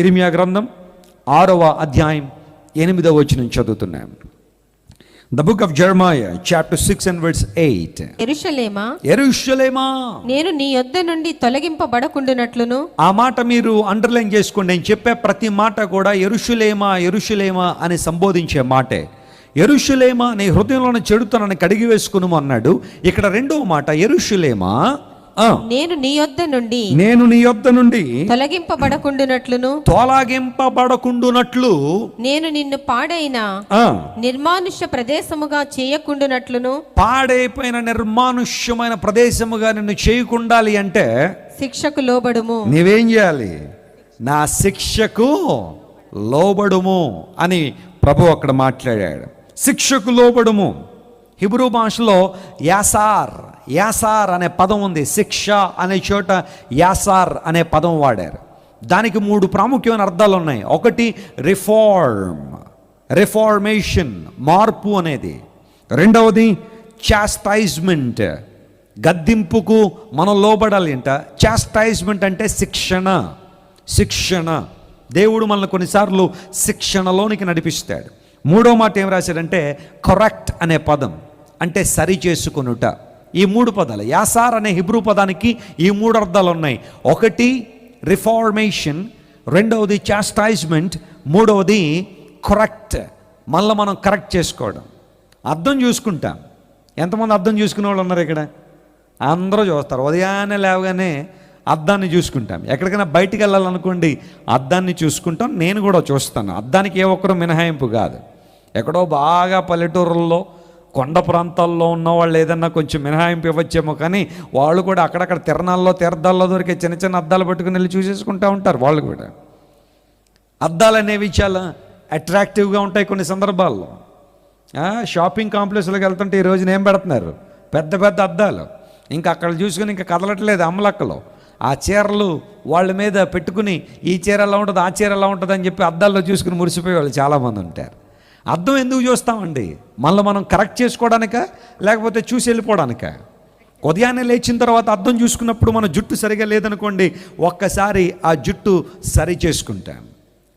ఇర్మియా గ్రంథం 6వ అధ్యాయం 8వ వచనం చదువుతున్నాం. The book of Jeremiah chapter 6 and verse 8. యెరూషలేమా నేను నీ యొద్ద నుండి తొలగింపబడకుండునట్లును. ఆ మాట మీరు అండర్లైన్ చేసుకోండి. నేను చెప్పే ప్రతి మాట కూడా యెరూషలేమా యెరూషలేమా అని సంబోధించే మాటే. యెరూషలేమా నీ హృదయంలోని చెడుతనాన్ని కడిగి వేసుకును అన్నాడు. ఇక్కడ రెండవ మాట యెరూషలేమా నేను నీ యొద్ద నుండి తొలగింపబడకుండునట్లు నేను నిన్ను పాడైన నిర్మానుష్య ప్రదేశముగా చేయకుండునట్లును. పాడైపోయిన నిర్మానుష్యమైన ప్రదేశముగా నిన్ను చేయకుండాలి అంటే శిక్షకు లోబడుము. నీవేం చేయాలి? నా శిక్షకు లోబడుము అని ప్రభు అక్కడ మాట్లాడాడు. శిక్షకు లోబడుము. హిబ్రూ భాషలో యాసార్ అనే పదం ఉంది. శిక్ష అనే చోట యాసార్ అనే పదం వాడారు. దానికి 3 ప్రాముఖ్యమైన అర్థాలు ఉన్నాయి. ఒకటి రిఫార్మేషన్, మార్పు అనేది. రెండవది చాస్టైజ్మెంట్, గద్దింపుకు మనం లోబడాలి అంట. చాస్టైజ్మెంట్ అంటే శిక్షణ. దేవుడు మనల్ని కొన్నిసార్లు శిక్షణలోనికి నడిపిస్తాడు. మూడో మాట ఏం రాశాడంటే కరెక్ట్ అనే పదం, అంటే సరి చేసుకొనుట. ఈ 3 పదాలు, యాసార్ అనే హిబ్రూ పదానికి ఈ 3 అర్థాలు ఉన్నాయి. ఒకటి రిఫార్మేషన్, రెండవది చాస్టైజ్మెంట్, మూడవది కరెక్ట్. మళ్ళీ మనం కరెక్ట్ చేసుకోవడం. అర్థం చూసుకుంటాం. ఎంతమంది అర్థం చూసుకునే వాళ్ళు ఉన్నారు ఇక్కడ? అందరూ చూస్తారు. ఉదయాన్నే లేవగానే అద్దాన్ని చూసుకుంటాం. ఎక్కడికైనా బయటికి వెళ్ళాలనుకోండి, అద్దాన్ని చూసుకుంటాం. నేను కూడా చూస్తాను. అద్దానికి ఏ ఒక్కరు మినహాయింపు కాదు. ఎక్కడో బాగా పల్లెటూరుల్లో కొండ ప్రాంతాల్లో ఉన్న వాళ్ళు ఏదన్నా కొంచెం మినహాయింపు ఇవ్వచ్చేమో, కానీ వాళ్ళు కూడా అక్కడక్కడ తిరణాల్లో తీర్థాల్లో దొరికే చిన్న చిన్న అద్దాలు పట్టుకుని వెళ్ళి చూసేసుకుంటూ ఉంటారు. వాళ్ళు కూడా అద్దాలు అనేవి చాలా అట్రాక్టివ్గా ఉంటాయి. కొన్ని సందర్భాల్లో షాపింగ్ కాంప్లెక్స్లోకి వెళ్తుంటే ఈ రోజున ఏం పెడుతున్నారు? పెద్ద పెద్ద అద్దాలు. ఇంకా అక్కడ చూసుకుని ఇంకా కదలట్లేదు అమ్మలక్కలు. ఆ చీరలు వాళ్ళ మీద పెట్టుకుని ఈ చీర ఎలా ఉంటుంది, ఆ చీర ఎలా ఉంటుంది అని చెప్పి అద్దాల్లో చూసుకుని మురిసిపోయే వాళ్ళు చాలామంది ఉంటారు. అద్దం ఎందుకు చూస్తామండి? మళ్ళీ మనం కరెక్ట్ చేసుకోవడానిక, లేకపోతే చూసి వెళ్ళిపోవడానిక? ఉదయాన్నే లేచిన తర్వాత అద్దం చూసుకున్నప్పుడు మన జుట్టు సరిగా లేదనుకోండి, ఒక్కసారి ఆ జుట్టు సరి చేసుకుంటాం.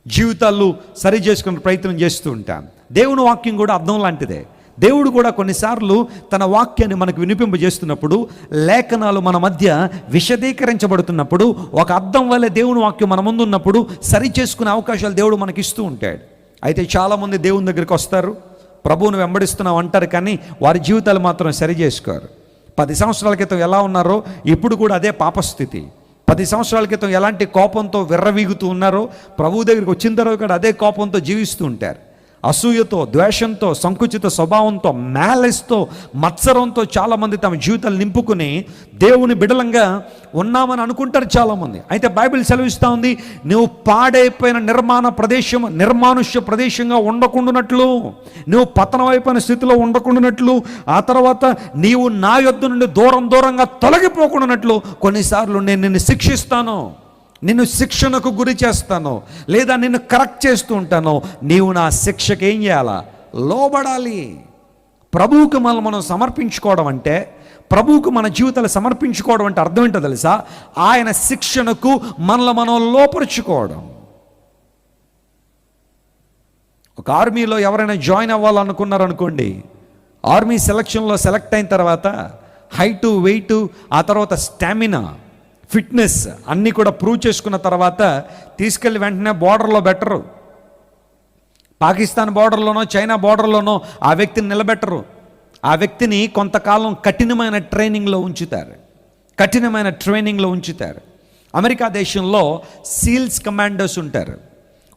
జీవితాలు సరి చేసుకునే ప్రయత్నం చేస్తూ ఉంటాం. దేవుని వాక్యం కూడా అద్దం లాంటిదే. దేవుడు కూడా కొన్నిసార్లు తన వాక్యాన్ని మనకు వినిపింపజేస్తున్నప్పుడు, లేఖనాలు మన మధ్య విశదీకరించబడుతున్నప్పుడు, ఒక అద్దం వల్లే దేవుని వాక్యం మన ముందు ఉన్నప్పుడు సరి చేసుకునే అవకాశాలు దేవుడు మనకి ఇస్తూ ఉంటాడు. అయితే చాలామంది దేవుని దగ్గరికి వస్తారు, ప్రభువును వెంబడిస్తున్నావు అంటారు, కానీ వారి జీవితాలు మాత్రం సరి చేసుకోరు. 10 సంవత్సరాల క్రితం ఎలా ఉన్నారో ఇప్పుడు కూడా అదే పాపస్థితి. 10 సంవత్సరాల క్రితం ఎలాంటి కోపంతో విర్రవీగుతూ ఉన్నారో ప్రభువు దగ్గరికి వచ్చిన తర్వాత కూడా అదే కోపంతో జీవిస్తూ ఉంటారు. అసూయతో, ద్వేషంతో, సంకుచిత స్వభావంతో, మ్యాలెస్తో, మత్సరంతో చాలామంది తమ జీవితాలు నింపుకుని దేవుని బిడలంగా ఉన్నామని అనుకుంటారు చాలామంది. అయితే బైబిల్ సెలవిస్తూ ఉంది, నువ్వు పాడైపోయిన నిర్మానుష్య ప్రదేశంగా ఉండకుండానట్లు, నువ్వు పతనమైపోయిన స్థితిలో ఉండకుండానట్లు, ఆ తర్వాత నీవు నా యొద్ద నుండి దూరంగా తొలగిపోకుండానట్లు కొన్నిసార్లు నేను నిన్ను శిక్షిస్తాను, నిన్ను శిక్షణకు గురి చేస్తాను, లేదా నిన్ను కరెక్ట్ చేస్తూ ఉంటాను. నీవు నా శిక్షకి ఏం చేయాలా? లోబడాలి. ప్రభువుకు మనం సమర్పించుకోవడం అంటే, ప్రభువుకు మన జీవితాలు సమర్పించుకోవడం అంటే అర్థం ఏంటో తెలుసా? ఆయన శిక్షణకు మనం లోపరుచుకోవడం. ఒక ఆర్మీలో ఎవరైనా జాయిన్ అవ్వాలనుకున్నారనుకోండి, ఆర్మీ సెలక్షన్లో సెలెక్ట్ అయిన తర్వాత హైటు, వెయిటు, ఆ తర్వాత స్టామినా, ఫిట్నెస్ అన్నీ కూడా ప్రూవ్ చేసుకున్న తర్వాత తీసుకెళ్ళి వెంటనే బోర్డర్లో బెటరు. పాకిస్తాన్ బోర్డర్లోనో, చైనా బోర్డర్లోనో ఆ వ్యక్తిని నిలబెట్టరు. ఆ వ్యక్తిని కొంతకాలం కఠినమైన ట్రైనింగ్లో ఉంచుతారు. అమెరికా దేశంలో సీల్స్ కమాండోస్ ఉంటారు.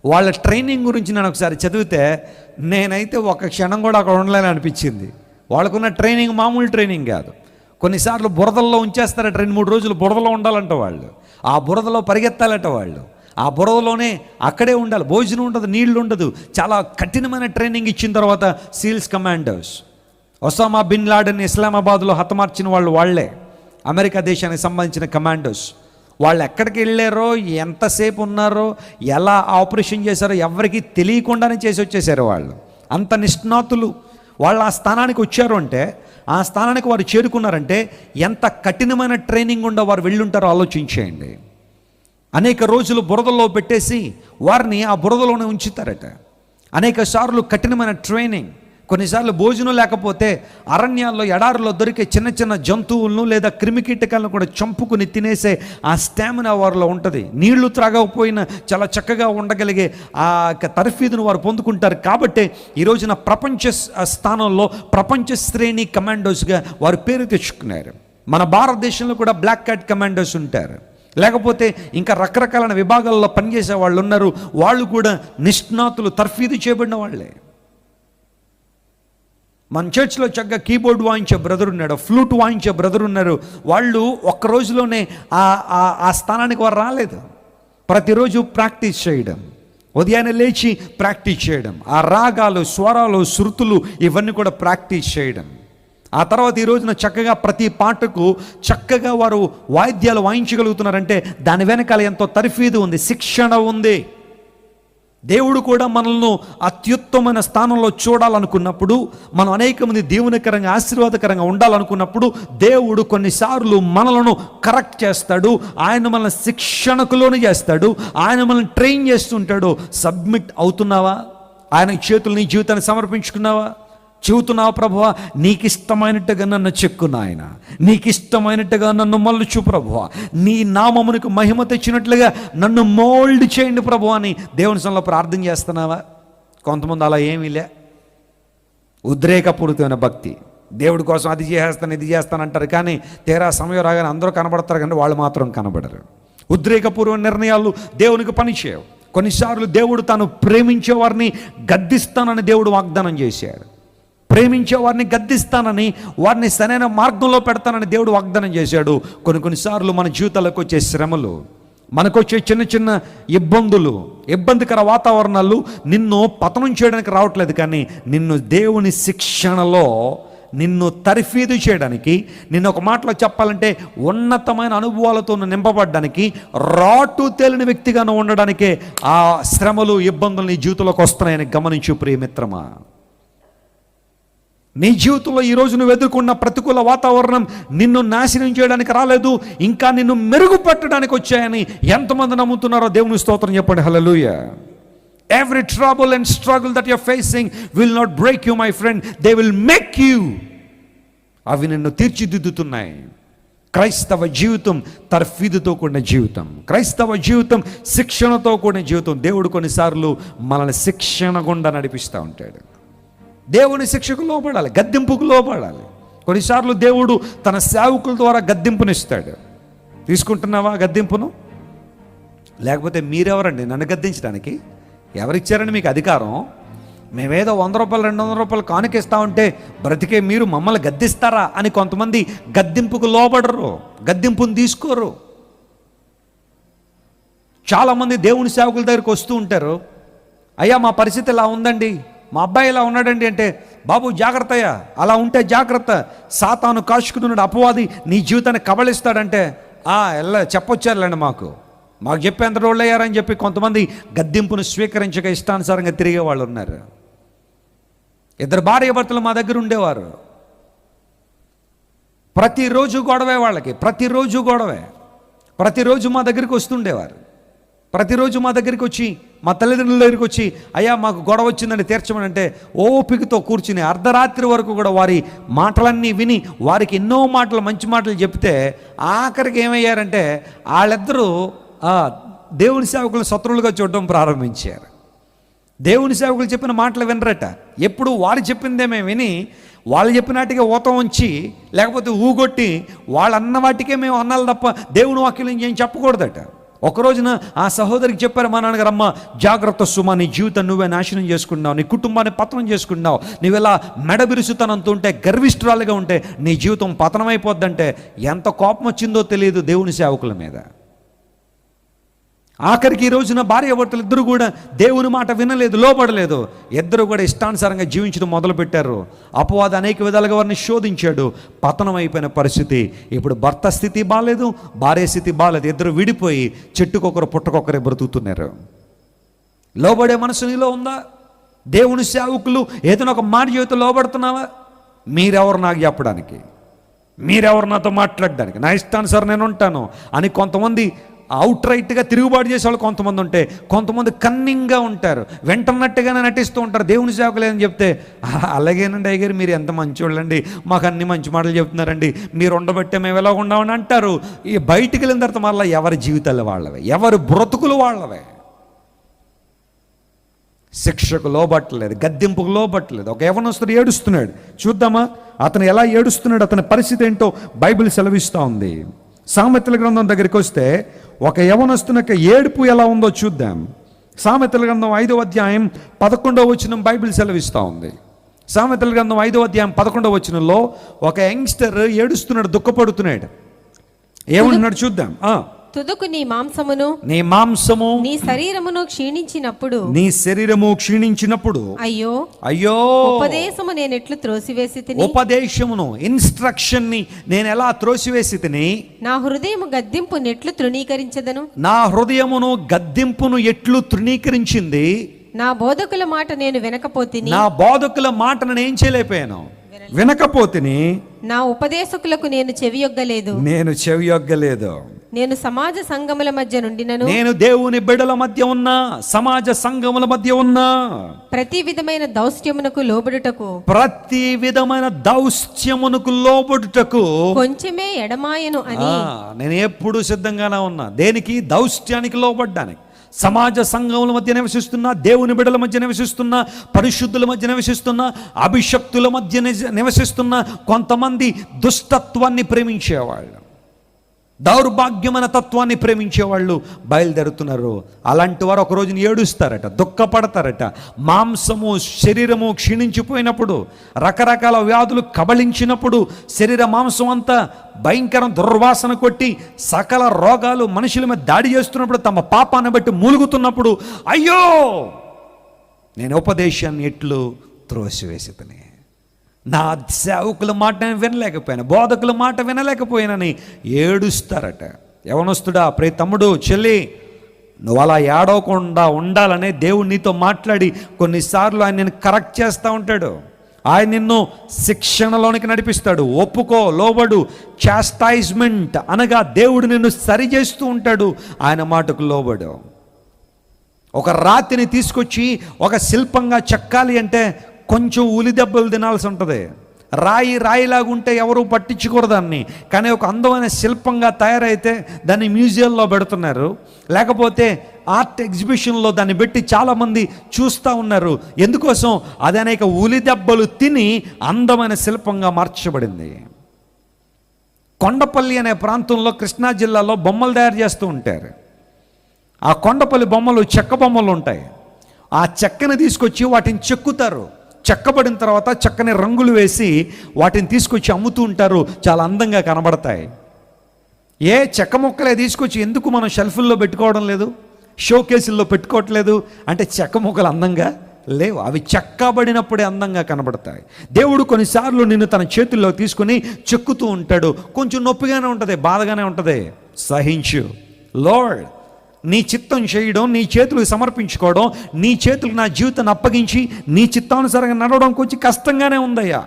వాళ్ళ ట్రైనింగ్ గురించి నేను ఒకసారి చదివితే నేనైతే ఒక క్షణం కూడా అక్కడ ఉండలేని అనిపించింది. వాళ్ళకున్న ట్రైనింగ్ మామూలు ట్రైనింగ్ కాదు. కొన్నిసార్లు బురదల్లో ఉంచేస్తారట. 2-3 రోజులు బురదలో ఉండాలంట వాళ్ళు. ఆ బురదలో పరిగెత్తాలట వాళ్ళు. ఆ బురదలోనే అక్కడే ఉండాలి. భోజనం ఉండదు, నీళ్లు ఉండదు. చాలా కఠినమైన ట్రైనింగ్ ఇచ్చిన తర్వాత SEALs commandos, Osama bin Laden ఇస్లామాబాద్లో హతమార్చిన వాళ్ళే అమెరికా దేశానికి సంబంధించిన కమాండోస్. వాళ్ళు ఎక్కడికి వెళ్ళారో, ఎంతసేపు ఉన్నారో, ఎలా ఆపరేషన్ చేశారో ఎవరికి తెలియకుండానే చేసి వచ్చేసారు వాళ్ళు. అంత నిష్ణాతులు. వాళ్ళు ఆ స్థానానికి వచ్చారు అంటే, ఆ స్థానానికి వారు చేరుకున్నారంటే ఎంత కఠినమైన ట్రైనింగ్ ఉండో వారు వెళ్ళుంటారో ఆలోచించేయండి. అనేక రోజులు బురదలో పెట్టేసి వారిని ఆ బురదలోనే ఉంచుతారట. అనేక సార్లు కఠినమైన ట్రైనింగ్, కొన్నిసార్లు భోజనం లేకపోతే అరణ్యాల్లో ఎడారిలో దొరికే చిన్న చిన్న జంతువులను లేదా క్రిమికీటకాలను కూడా చంపుకుని తినేసే ఆ స్టామినా వారిలో ఉంటుంది. నీళ్లు త్రాగకపోయినా చాలా చక్కగా ఉండగలిగే ఆ తర్ఫీదును వారు పొందుకుంటారు. కాబట్టి ఈ రోజున ప్రపంచ స్థానంలో ప్రపంచ శ్రేణి కమాండోస్గా వారు పేరు తెచ్చుకున్నారు. మన భారతదేశంలో కూడా బ్లాక్ క్యాట్ కమాండోస్ ఉంటారు, లేకపోతే ఇంకా రకరకాల విభాగాల్లో పనిచేసే వాళ్ళు ఉన్నారు. వాళ్ళు కూడా నిష్ణాతులు, తర్ఫీదు చేయబడిన వాళ్ళే. మన చర్చ్లో చక్కగా కీబోర్డ్ వాయించే బ్రదర్ ఉన్నాడు, ఫ్లూట్ వాయించే బ్రదర్ ఉన్నారు. వాళ్ళు ఒక్క రోజులోనే ఆ స్థానానికి వారు రాలేదు. ప్రతిరోజు ప్రాక్టీస్ చేయడం, ఉదయాన్నే లేచి ప్రాక్టీస్ చేయడం, ఆ రాగాలు, స్వరాలు, శృతులు ఇవన్నీ కూడా ప్రాక్టీస్ చేయడం. ఆ తర్వాత ఈ రోజున చక్కగా ప్రతి పాటకు చక్కగా వారు వాయిద్యాలు వాయించగలుగుతున్నారంటే దాని వెనకాల ఎంతో తర్ఫీదు ఉంది, శిక్షణ ఉంది. దేవుడు కూడా మనల్ని అత్యుత్తమైన స్థానంలో చూడాలనుకున్నప్పుడు, మనం అనేక మంది దేవునికరంగా ఆశీర్వాదకరంగా ఉండాలనుకున్నప్పుడు దేవుడు కొన్నిసార్లు మనలను కరెక్ట్ చేస్తాడు. ఆయన మనల్ని శిక్షణకులోనే చేస్తాడు. ఆయన మనల్ని ట్రైన్ చేస్తుంటాడు. సబ్మిట్ అవుతున్నావా? ఆయన చేతులు నీ జీవితాన్ని సమర్పించుకున్నావా? చెబుతున్నావు, ప్రభువా నీకు ఇష్టమైనట్టుగా నన్ను చెక్కు నాయన, నీకు ఇష్టమైనట్టుగా నన్ను మలుచు ప్రభువా, నీ నామమునకు మహిమ తెచ్చినట్లుగా నన్ను మోల్డ్ చేయండి ప్రభువా అని దేవుని సన్నిధిలో ప్రార్థన చేస్తున్నావా? కొంతమంది అలా ఏమీ లే, ఉద్రేకపూరితమైన భక్తి, దేవుడి కోసం అది చేస్తాను ఇది చేస్తానంటారు, కానీ తీరా సమయం రాగానే అందరూ కనబడతారు కానీ వాళ్ళు మాత్రం కనబడరు. ఉద్రేకపూర్వ నిర్ణయాలు దేవునికి పనిచేయవు. కొన్నిసార్లు దేవుడు తాను ప్రేమించే వారిని గద్దిస్తానని దేవుడు వాగ్దానం చేశాడు. ప్రేమించే వారిని గద్దిస్తానని, వారిని సరైన మార్గంలో పెడతానని దేవుడు వాగ్దానం చేశాడు. కొన్నిసార్లు మన జీవితాలకు వచ్చే శ్రమలు, మనకొచ్చే చిన్న చిన్న ఇబ్బందులు, ఇబ్బందికర వాతావరణాలు నిన్ను పతనం చేయడానికి రావట్లేదు, కానీ నిన్ను దేవుని శిక్షణలో నిన్ను తర్ఫీదు చేయడానికి, నిన్ను ఒక మాటలో చెప్పాలంటే ఉన్నతమైన అనుభవాలతో నింపబడ్డానికి, రాటు తేలిన వ్యక్తిగాను ఉండడానికే ఆ శ్రమలు, ఇబ్బందులు నీ జీవితంలోకి వస్తున్నాయని గమనించు ప్రియమిత్రమా. నీ జీవితంలో ఈరోజు నువ్వు ఎదుర్కొన్న ప్రతికూల వాతావరణం నిన్ను నాశనం చేయడానికి రాలేదు, ఇంకా నిన్ను మెరుగుపట్టడానికి వచ్చాయని ఎంతమంది నమ్ముతున్నారో దేవుని స్తోత్రం చెప్పండి. హల్లెలూయా. Every trouble and struggle that you're facing will not break you, my friend. They will make you. అవి నిన్ను తీర్చిదిద్దుతున్నాయి. క్రైస్తవ జీవితం తర్ఫీదుతో కూడిన జీవితం, క్రైస్తవ జీవితం శిక్షణతో కూడిన జీవితం. దేవుడు కొన్నిసార్లు మనల్ని శిక్షణ గుండా నడిపిస్తూ ఉంటాడు. దేవుని శిక్షకు లోపడాలి, గద్దింపుకు లోపడాలి. కొన్నిసార్లు దేవుడు తన సేవకుల ద్వారా గద్దింపునిస్తాడు. తీసుకుంటున్నావా గద్దింపును? లేకపోతే మీరెవరండి నన్ను గద్దించడానికి? ఎవరిచ్చారండి మీకు అధికారం? మేమేదో 100 రూపాయలు 200 రూపాయలు కానుకిస్తా ఉంటే బ్రతికే మీరు మమ్మల్ని గద్దిస్తారా అని కొంతమంది గద్దింపుకు లోబడరు, గద్దింపును తీసుకోరు. చాలామంది దేవుని సేవకుల దగ్గరికి వస్తూ ఉంటారు, అయ్యా మా పరిస్థితి ఇలా ఉందండి, మా అబ్బాయి ఇలా ఉన్నాడండి అంటే, బాబు జాగ్రత్త అయ్యా, అలా ఉంటే జాగ్రత్త, సాతాను కాచుకున్నాడు, అపవాది నీ జీవితాన్ని కబళిస్తాడంటే చెప్పొచ్చారులేండి, మాకు చెప్పేంత రోజులు అయ్యారని చెప్పి కొంతమంది గద్దింపును స్వీకరించక ఇష్టానుసారంగా తిరిగే వాళ్ళు ఉన్నారు. 2 భార్యాభర్తలు మా దగ్గర ఉండేవారు. ప్రతిరోజు గొడవే వాళ్ళకి, ప్రతిరోజు గొడవే. ప్రతిరోజు మా దగ్గరికి వస్తుండేవారు. ప్రతిరోజు మా దగ్గరికి వచ్చి, మా తల్లిదండ్రుల దగ్గరికి వచ్చి, అయ్యా మాకు గొడవ వచ్చిందని తీర్చమని అంటే ఓపికతో కూర్చుని అర్ధరాత్రి వరకు కూడా వారి మాటలన్నీ విని, వారికి ఎన్నో మాటలు, మంచి మాటలు చెప్తే ఆఖరికి ఏమయ్యారంటే వాళ్ళిద్దరూ దేవుని సేవకులు శత్రువులుగా చూడడం ప్రారంభించారు. దేవుని సేవకులు చెప్పిన మాటలు వినరట. ఎప్పుడు వారు చెప్పిందే మేము విని, వాళ్ళు చెప్పినట్టుగా ఊతం ఉంచి, లేకపోతే ఊగొట్టి వాళ్ళు అన్న వాటికే మేము అన్నాలి తప్ప దేవుని వాక్యం ఏం చెప్పకూడదట. ఒక రోజున ఆ సహోదరికి చెప్పారు మా నాన్నగారు, అమ్మ జాగ్రత్త సుమా, నీ జీవితం నువ్వే నాశనం చేసుకున్నావు, నీ కుటుంబాన్ని పతనం చేసుకున్నావు, నువ్వు ఇలా మెడబిరుసుతనంతో ఉంటే, గర్విష్ఠురాలుగా ఉంటే నీ జీవితం పతనమైపోద్దంటే ఎంత కోపం వచ్చిందో తెలియదు దేవుని సేవకుల మీద. ఆఖరికి ఈ రోజున భార్యాభర్తలు ఇద్దరు కూడా దేవుని మాట వినలేదు, లోబడలేదు. ఇద్దరు కూడా ఇష్టానుసారంగా జీవించడం మొదలుపెట్టారు. అపవాది అనేక విధాలుగా వారిని శోధించాడు. పతనం అయిపోయిన పరిస్థితి. ఇప్పుడు భర్త స్థితి బాగాలేదు, భార్య స్థితి బాగాలేదు. ఇద్దరు విడిపోయి చెట్టుకొకరు పుట్టకొకరే బ్రతుకుతున్నారు. లోబడే మనసు నీలో ఉందా? దేవుని సేవకులు ఏదైనా ఒక మాట జీవితం లోబడుతున్నావా? మీరెవరు నాకు చెప్పడానికి, మీరెవరు నాతో మాట్లాడడానికి, నా ఇష్టానుసారం నేను ఉంటాను అని కొంతమంది అవుట్ రైట్గా తిరుగుబాటు చేసే వాళ్ళు కొంతమంది ఉంటే, కొంతమంది కన్నింగ్గా ఉంటారు, వెంటన్నట్టుగానే నటిస్తూ ఉంటారు. దేవుని సేవకులేదని చెప్తే, అలాగేనండి అయ్యగారు మీరు ఎంత మంచివాళ్ళండి, మాకు అన్ని మంచి మాటలు చెప్తున్నారండి, మీరు ఉండబట్టే మేము ఎలా ఉండమని అంటారు. ఈ బయటికి వెళ్ళిన తర్వాత మళ్ళీ ఎవరి జీవితాలు వాళ్ళవే, ఎవరి బ్రతుకులు వాళ్ళవే. శిక్షకు లోబట్టలేదు, గద్దింపుకు లోబట్టలేదు. ఒక యవనస్తుడు ఏడుస్తున్నాడు, చూద్దామా అతను ఎలా ఏడుస్తున్నాడు, అతని పరిస్థితి ఏంటో బైబిల్ సెలవిస్తూ ఉంది. సామెతల గ్రంథం దగ్గరికి వస్తే ఒక యవనస్తుని యొక్క ఏడుపు ఎలా ఉందో చూద్దాం. సామెతల గ్రంథం 5వ అధ్యాయం 11వ వచనం బైబిల్ సెలవిస్తూ ఉంది. సామెతల గ్రంథం 5వ అధ్యాయం 11వ వచనంలో ఒక యంగ్స్టర్ ఏడుస్తున్నాడు, దుఃఖపడుతున్నాడు. ఏమంటున్నాడు చూద్దాం. తుదకు నీ మాంసమును నీ శరీరమును క్షీణించినప్పుడు అయ్యో ఉపదేశము నేను ఎట్లు త్రోసివేసి తిని, ఉపదేశమును ఇన్స్ట్రక్షన్ ని నేను ఎలా త్రోసివేసి తిని, నా హృదయము గద్దింపును ఎట్లు తృణీకరించదను, నా హృదయమును గద్దింపును ఎట్లు తృణీకరించింది, నా బోధకుల మాట నేను వినకపోతిని, నా బోధకుల మాట నేను ఏం చేయలేకపోయాను, వినకపోతిని, నా ఉపదేశకులకు నేను చెవియొగ్గలేదు, నేను సమాజ సంఘముల మధ్య నుండినను, నేను దేవుని బిడ్డల మధ్య ఉన్నా, సమాజ సంఘముల మధ్య ఉన్నా, ప్రతి విధమైన దౌష్ట్యమునకు లోబడుటకు కొంచెమే ఎడమాయను అని నేను ఎప్పుడు సిద్ధంగానే ఉన్నా. దేనికి? దౌష్ట్యానికి లోబడ్డానికి. సమాజ సంఘముల మధ్య నివసిస్తున్నా, దేవుని బిడ్డల మధ్య నివసిస్తున్నా, పరిశుద్ధుల మధ్య నివసిస్తున్నా, అభిషక్తుల మధ్య నివసిస్తున్నా, కొంతమంది దుష్టత్వాన్ని ప్రేమించేవాళ్ళు, దౌర్భాగ్యమైన తత్వాన్ని ప్రేమించేవాళ్ళు బయలుదేరుతున్నారు. అలాంటి వారు ఒక రోజున ఏడుస్తారట, దుఃఖపడతారట. మాంసము శరీరము క్షీణించిపోయినప్పుడు, రకరకాల వ్యాధులు కబళించినప్పుడు, శరీర మాంసం అంతా భయంకరం దుర్వాసన కొట్టి సకల రోగాలు మనుషుల మీద దాడి చేస్తున్నప్పుడు, తమ పాపాన్ని బట్టి మూలుగుతున్నప్పుడు, అయ్యో నేను ఉపదేశాన్ని ఎట్లు త్రోసివేసితని, నా సేవకుల మాట నేను వినలేకపోయాను, బోధకుల మాట వినలేకపోయానని ఏడుస్తారట. యవనస్తుడా, ప్రియ తమ్ముడు, చెల్లి, నువ్వు అలా ఏడవకుండా ఉండాలనే దేవుడు నీతో మాట్లాడి కొన్నిసార్లు ఆయన నిన్ను కరెక్ట్ చేస్తూ ఉంటాడు. ఆయన నిన్ను శిక్షణలోనికి నడిపిస్తాడు. ఒప్పుకో, లోబడు. చాస్టైజ్మెంట్ అనగా దేవుడు నిన్ను సరిచేస్తూ ఉంటాడు. ఆయన మాటకు లోబడు. ఒక రాతిని తీసుకొచ్చి ఒక శిల్పంగా చెక్కాలి అంటే కొంచెం ఉలి దెబ్బలు తినాల్సి ఉంటుంది. రాయిలాగా ఉంటే ఎవరు పట్టించుకోరు దాన్ని. కానీ ఒక అందమైన శిల్పంగా తయారైతే దాన్ని మ్యూజియంలో పెడుతున్నారు, లేకపోతే ఆర్ట్ ఎగ్జిబిషన్లో దాన్ని పెట్టి చాలామంది చూస్తూ ఉన్నారు. ఎందుకోసం? అది అనేక ఉలి దెబ్బలు తిని అందమైన శిల్పంగా మార్చబడింది. కొండపల్లి అనే ప్రాంతంలో కృష్ణా జిల్లాలో బొమ్మలు తయారు చేస్తూ ఉంటారు. ఆ కొండపల్లి బొమ్మలు చెక్క బొమ్మలు ఉంటాయి. ఆ చెక్కని తీసుకొచ్చి వాటిని చెక్కుతారు. చెక్కబడిన తర్వాత చక్కని రంగులు వేసి వాటిని తీసుకొచ్చి అమ్ముతూ ఉంటారు. చాలా అందంగా కనబడతాయి. ఏ చెక్క ముక్కలే తీసుకొచ్చి ఎందుకు మనం షెల్ఫుల్లో పెట్టుకోవడం లేదు, షో కేసుల్లో పెట్టుకోవట్లేదు అంటే చెక్క ముక్కలు అందంగా లేవు, అవి చెక్కబడినప్పుడే అందంగా కనబడతాయి. దేవుడు కొన్నిసార్లు నిన్ను తన చేతుల్లో తీసుకుని చెక్కుతూ ఉంటాడు. కొంచెం నొప్పిగానే ఉంటుంది, బాధగానే ఉంటుంది. సహించు. లార్డ్, నీ చిత్తం చేయడం, నీ చేతులకు సమర్పించుకోవడం, నీ చేతులకు నా జీవితాన్ని అప్పగించి నీ చిత్తానుసారంగా నడవడం కొంచెం కష్టంగానే ఉందయ్యా.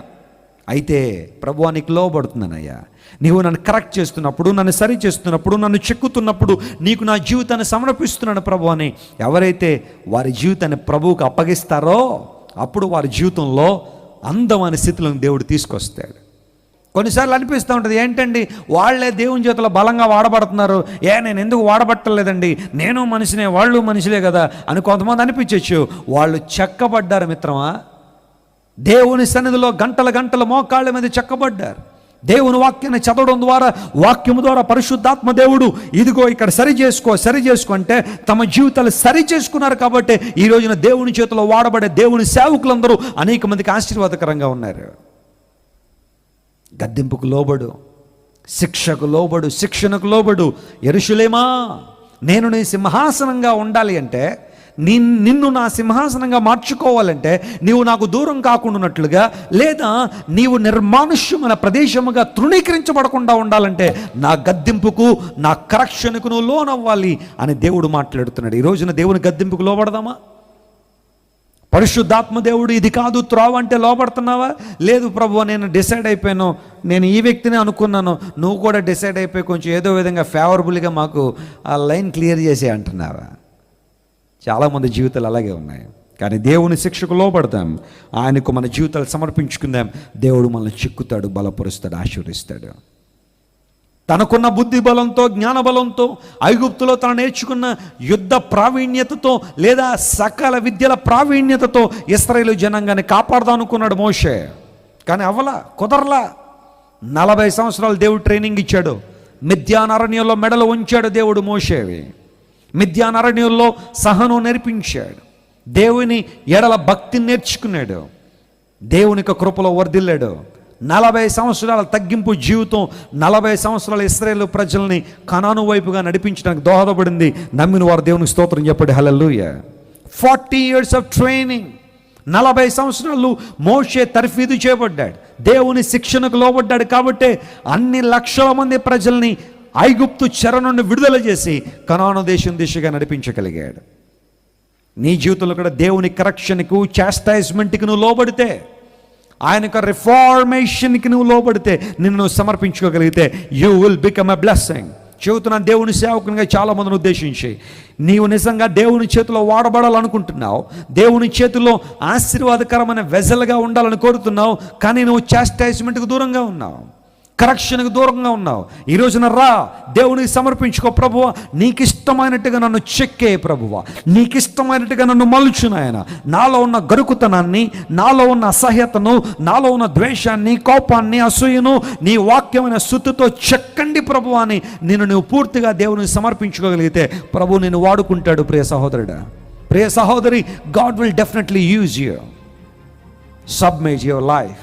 అయితే ప్రభువా నీకు లోబడుతున్నానయ్యా, నీవు నన్ను కరెక్ట్ చేస్తున్నప్పుడు, నన్ను సరి చేస్తున్నప్పుడు, నన్ను చెక్కుతున్నప్పుడు నీకు నా జీవితాన్ని సమర్పిస్తున్నాను ప్రభు అని ఎవరైతే వారి జీవితాన్ని ప్రభువుకు అప్పగిస్తారో అప్పుడు వారి జీవితంలో అందమైన స్థితిలోకి దేవుడు తీసుకొస్తాడు. కొన్నిసార్లు అనిపిస్తూ ఉంటుంది, ఏంటండి వాళ్ళే దేవుని చేతిలో బలంగా వాడబడుతున్నారు, నేను ఎందుకు వాడబట్టలేదండి, నేను మనిషినే, వాళ్ళు మనుషులే కదా అని కొంతమంది అనిపించవచ్చు. వాళ్ళు చెక్కబడ్డారు మిత్రమా. దేవుని సన్నిధిలో గంటల మోకాళ్ళ మీద చెక్కబడ్డారు. దేవుని వాక్యాన్ని చదవడం ద్వారా, వాక్యము ద్వారా పరిశుద్ధాత్మ దేవుడు ఇదిగో ఇక్కడ సరి చేసుకో అంటే తమ జీవితాలు సరి చేసుకున్నారు. కాబట్టి ఈ రోజున దేవుని చేతిలో వాడబడే దేవుని సేవకులందరూ అనేక మందికి ఆశీర్వాదకరంగా ఉన్నారు. గద్దింపుకు లోబడు, శిక్షకు లోబడు, శిక్షణకు లోబడు. యెరూషలేమా, నేను నీ సింహాసనంగా ఉండాలి అంటే, నిన్ను నా సింహాసనంగా మార్చుకోవాలంటే నీవు నాకు దూరం కాకుండానట్లుగా, లేదా నీవు నిర్మానుష్యమైన ప్రదేశముగా తృణీకరించబడకుండా ఉండాలంటే నా గద్దింపుకు, నా కరెక్షన్కు నువ్వు లోనవ్వాలి అని దేవుడు మాట్లాడుతున్నాడు. ఈ రోజున దేవుని గద్దింపుకు లోబడదామా? పరిశుద్ధాత్మ దేవుడు ఇది కాదు త్రోవ అంటే లోపడుతున్నావా? లేదు ప్రభువా, నేను డిసైడ్ అయిపోయాను, నేను ఈ వ్యక్తిని అనుకున్నాను, నువ్వు కూడా డిసైడ్ అయిపోయి కొంచెం ఏదో విధంగా ఫేవరబుల్గా మాకు ఆ లైన్ క్లియర్ చేసి అంటున్నావా? చాలామంది జీవితాలు అలాగే ఉన్నాయి. కానీ దేవుని శిక్షకు లోపడతాం, ఆయనకు మన జీవితాలు సమర్పించుకుందాం, దేవుడు మనల్ని చిక్కుతాడు, బలపరుస్తాడు, ఆశీర్వదిస్తాడు. తనకున్న బుద్ధి బలంతో, జ్ఞాన బలంతో, ఐగుప్తులో తను నేర్చుకున్న యుద్ధ ప్రావీణ్యతతో లేదా సకల విద్యల ప్రావీణ్యతతో ఇశ్రాయేలు జనాంగాన్ని కాపాడదాం అనుకున్నాడు మోషే. కానీ అవ్వలా, కుదరలా. 40 సంవత్సరాలు దేవుడు ట్రైనింగ్ ఇచ్చాడు. మిద్యాన్ అరణ్యంలో మెడలు ఉంచాడు దేవుడు మోషేవి. మిద్యాన్ అరణ్యంలో సహనం నేర్పించాడు. దేవుని ఎడల భక్తిని నేర్చుకున్నాడు. దేవునికి కృపలో వర్ధిల్లాడు. 40 సంవత్సరాల తగ్గింపు జీవితం 40 సంవత్సరాల ఇశ్రాయేలు ప్రజల్ని కనాను వైపుగా నడిపించడానికి దోహదపడింది. నమ్మిన వారు దేవునికి స్తోత్రం చెప్పండి. హల్లెలూయా. 40 years ఆఫ్ ట్రైనింగ్. 40 సంవత్సరాలు మోషే తర్ఫీదు చేయబడ్డాడు, దేవుని శిక్షణకు లోబడ్డాడు. కాబట్టి అన్ని లక్షల మంది ప్రజల్ని ఐగుప్తు చెర నుండి విడుదల చేసి కనాను దేశం దిశగా నడిపించగలిగాడు. నీ జీవితంలో కూడా దేవుని కరెక్షన్కు, చాస్టైజ్మెంట్కి నువ్వు లోబడితే, ఆయన యొక్క రిఫార్మేషన్కి నువ్వు లోబడితే, నిన్ను నువ్వు సమర్పించుకోగలిగితే, you will become a blessing. చెబుతున్న దేవుని సేవకునిగా చాలామందిని ఉద్దేశించి, నీవు నిజంగా దేవుని చేతిలో వాడబడాలనుకుంటున్నావు, దేవుని చేతిలో ఆశీర్వాదకరమైన వెజల్గా ఉండాలని కోరుతున్నావు, కానీ నువ్వు చాస్టైజ్మెంట్కి దూరంగా ఉన్నావు, కరెక్షన్కి దూరంగా ఉన్నావు. ఈ రోజున రా, దేవునికి సమర్పించుకో. ప్రభువా, నీకు ఇష్టమైనట్టుగా నన్ను చెక్కే ప్రభువా, నీకు ఇష్టమైనట్టుగా నన్ను మలుచు నాయన. నాలో ఉన్న గరుకుతనాన్ని, నాలో ఉన్న అసహ్యతను, నాలో ఉన్న ద్వేషాన్ని, కోపాన్ని, అసూయను నీ వాక్యమైన సుత్తుతో చెక్కండి ప్రభువా అని నువ్వు పూర్తిగా దేవునికి సమర్పించుకోగలిగితే ప్రభు నేను వాడుకుంటాడు. ప్రియ సహోదరుడా, ప్రియ సహోదరి, God will definitely use you. Submit your life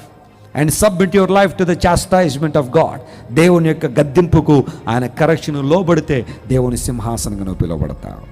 and submit your life to the chastisement of God. దేవుని యొక్క గద్దింపుకు, ఆయన కరెక్షన్ లోబడితే దేవుని సింహాసనంగా నువ్వు పిలువబడతావు.